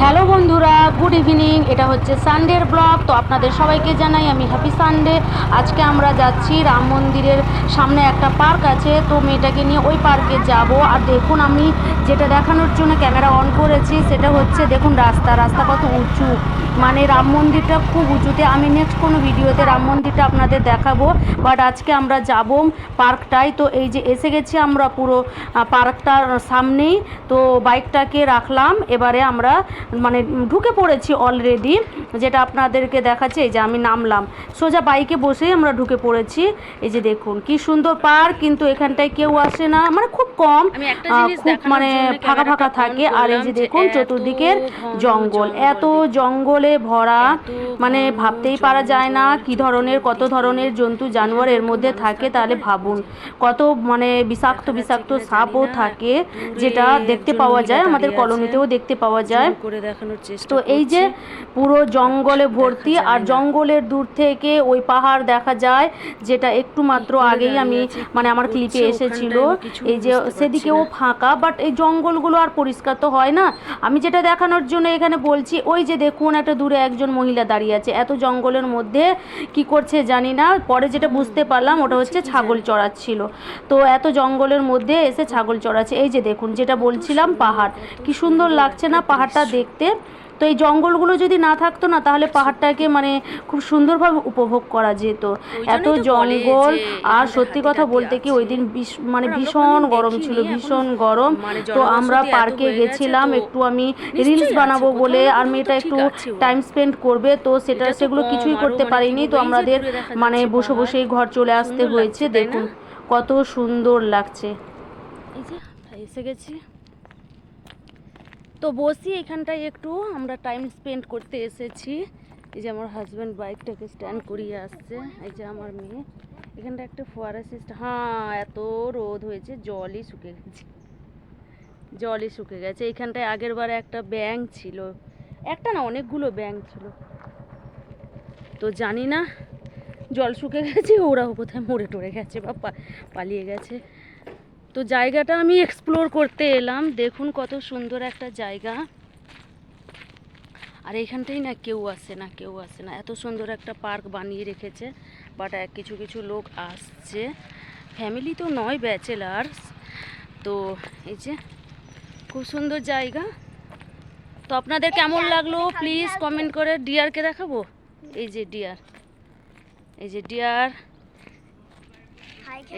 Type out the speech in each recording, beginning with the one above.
Hello বন্ধুরা, good evening. এটা হচ্ছে সানডের ব্লগ। তো আপনাদের সবাইকে জানাই আমি হ্যাপি সানডে। আজকে আমরা যাচ্ছি রাম মন্দিরের সামনে একটা পার্ক আছে, তো মেয়েটাকে নিয়ে ওই পার্কে যাব। আর দেখুন, আমি যেটা দেখানোর জন্য ক্যামেরা অন করেছি সেটা হচ্ছে, দেখুন রাস্তা কত উঁচু, মানে রাম মন্দিরটা খুব উঁচুতে। আমি নেক্সট কোনো ভিডিওতে রাম মন্দিরটা আপনাদের দেখাবো, বাট আজকে আমরা যাব পার্কটায়। তো এই যে এসে গেছি আমরা পুরো পার্কটার সামনেই। তো বাইকটাকে রাখলাম, এবারে আমরা মানে ঢুকে পড়েছি অলরেডি, যেটা আপনাদেরকে দেখাচ্ছে। এই যে আমি নামলাম, সোজা বাইকে বসেই আমরা ঢুকে পড়েছি। এই যে দেখুন কি সুন্দর পার্ক, কিন্তু এখানটায় কেউ আসে না, মানে খুব কম, খুব মানে ফাঁকা ফাঁকা থাকে। আর এই যে দেখুন চতুর্দিকের জঙ্গল, এত জঙ্গলে ভরা, মানে ভাবতেই পারা যায় না কি ধরনের কত ধরনের জন্তু জানোয়ার এর মধ্যে থাকে। তাহলে ভাবুন কত মানে বিষাক্ত বিষাক্ত সাপও থাকে, যেটা দেখতে পাওয়া যায়, আমাদের কলোনিতেও দেখতে পাওয়া যায়। তো এই যে পুরো জঙ্গলে ভর্তি, আর জঙ্গলের দূর থেকে ওই পাহাড় দেখা যায়, যেটা একটু মাত্র আগেই আমি মানে আমার ক্লিপে এসেছিল। এই যে সেদিকেও ফাঁকা, বাট এই জঙ্গলগুলো আর পরিষ্কার তো হয় না। আমি যেটা দেখানোর জন্য এখানে বলছি, ওই যে দেখুন একটা দূরে একজন মহিলা দাঁড়িয়ে আছে, এত জঙ্গলের মধ্যে কি করছে জানি না। পরে যেটা বুঝতে পারলাম ওটা হচ্ছে ছাগল চড়াচ্ছিল। তো এত জঙ্গলের মধ্যে এসে ছাগল চড়াচ্ছে। এই যে দেখুন, যেটা বলছিলাম পাহাড়, কি সুন্দর লাগছে না পাহাড়টা দেখতে। তো এই জঙ্গলগুলো যদি না থাকতো না, তাহলে পাহাড়টাকে মানে খুব সুন্দরভাবে উপভোগ করা যেত। এত জঙ্গল, আর সত্যি কথা বলতে কি ওই দিন মানে ভীষণ গরম ছিল, ভীষণ গরম। তো আমরা পার্কে গেছিলাম একটু, আমি রিলস বানাবো বলে, আর মেয়েটা একটু টাইম স্পেন্ড করবে, তো সেগুলো কিছুই করতে পারিনি। তো আমাদের মানে বসে বসেই ঘর চলে আসতে হয়েছে। দেখুন কত সুন্দর লাগছে। এই যে এসে গেছি, তো বসি এখানটায় একটু আমরা টাইম স্পেন্ড করতে এসেছি। এই যে আমার হাজব্যান্ড বাইকটাকে স্ট্যান্ড করিয়ে আসছে, এই যে আমার মেয়ে। এখানটা একটা ফোয়ারা সিস্টেম, হ্যাঁ এত রোদ হয়েছে, জলই শুকে গেছে। এইখানটায় আগের বারে একটা ব্যাঙ ছিল, একটা না অনেকগুলো ব্যাঙ ছিল, তো জানি না জল শুকে গেছে, ওরাও কোথায় মরে টরে গেছে বা পালিয়ে গেছে। তো জায়গাটা আমি এক্সপ্লোর করতে এলাম, দেখুন কত সুন্দর একটা জায়গা। আর এইখানটাই না কেউ আসে না, এত সুন্দর একটা পার্ক বানিয়ে রেখেছে। বাট কিছু কিছু লোক আসছে, ফ্যামিলি তো নয়, ব্যাচেলার্স। তো এই যে খুব সুন্দর জায়গা। তো আপনাদের কেমন লাগলো প্লিজ কমেন্ট করে। ডিয়ারকে দেখাবো, এই যে ডিয়ার, এই যে ডিয়ার,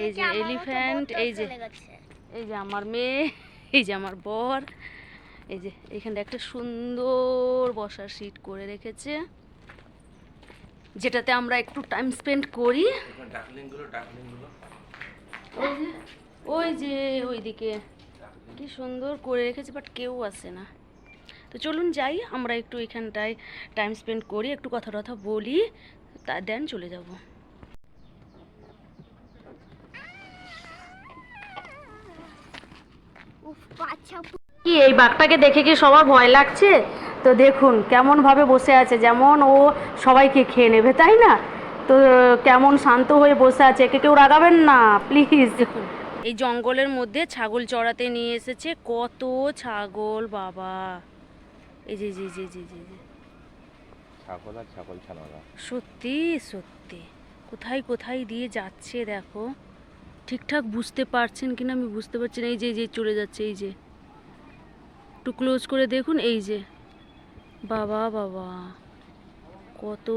এই যে এলিফ্যান্ট, এই যে আমার মেয়ে, এই যে আমার বর। এই যে এখানটা একটা সুন্দর বসার সিট করে রেখেছে, যেটাতে আমরা একটু টাইম স্পেন্ড করি। ওই যে ওইদিকে কি সুন্দর করে রেখেছে, বাট কেউ আসে না। তো চলুন যাই, আমরা একটু এখানটায় টাইম স্পেন্ড করি, একটু কথা টথা বলি, তা দেন চলে যাব। কি এই বাঘটাকে দেখে কি সবার ভয় লাগছে? তো দেখুন কেমন ভাবে বসে আছে, যেমন ও সবাইকে খেয়ে নেবে, তাই না? তো কেমন শান্ত হয়ে বসে আছে, একে কেউ রাগাবেন না প্লিজ। দেখুন এই জঙ্গলের মধ্যে ছাগল চড়াতে নিয়ে এসেছে, কত ছাগল বাবা। এই যে জি জি জি জি জি ছাগল আর ছাগল ছানারা, সত্যি সত্যি কোথায় কোথায় দিয়ে যাচ্ছে দেখো, ঠিকঠাক বুঝতে পারছেন কিনা আমি বুঝতে পারছি না। এই যে যে চলে যাচ্ছে, এই যে একটু ক্লোজ করে দেখুন, এই যে বাবা বাবা কত।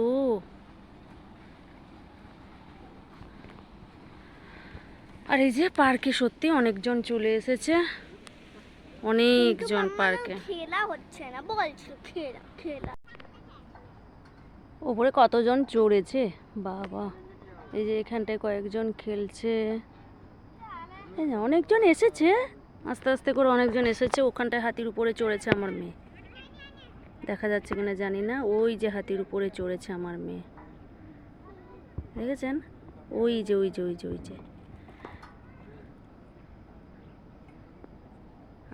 আর এই যে পার্কে সত্যি অনেকজন চলে এসেছে, অনেকজন পার্কে। খেলা হচ্ছে না, বলছো খেলা। ওপরে কতজন চড়েছে বাবা, এই যে এখানটায় কয়েকজন খেলছে, এই যে অনেকজন এসেছে, আস্তে আস্তে করে অনেকজন এসেছে। ওখানটায় হাতির উপরে চড়েছে আমার মেয়ে, দেখা যাচ্ছে কিনা জানি না, ওই যে হাতির উপরে চড়েছে আমার মেয়ে, দেখেছেন? ওই যে ওই যে ওই যে ওই যে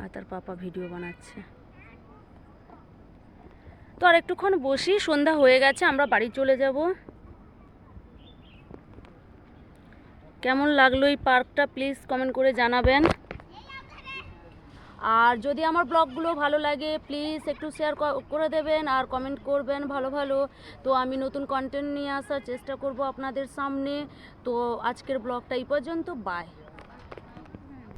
আর তার পাপা ভিডিও বানাচ্ছে। তো আর একটুক্ষণ বসি, সন্ধ্যা হয়ে গেছে, আমরা বাড়ি চলে যাব। কেমন লাগলো এই পার্কটা প্লিজ কমেন্ট করে জানাবেন। আর যদি আমার ব্লগগুলো ভালো লাগে প্লিজ একটু শেয়ার করে দেবেন আর কমেন্ট করবেন ভালো ভালো। তো আমি নতুন কন্টেন্ট নিয়ে আসার চেষ্টা করব আপনাদের সামনে। তো আজকের ব্লগটা এই পর্যন্ত, বাই।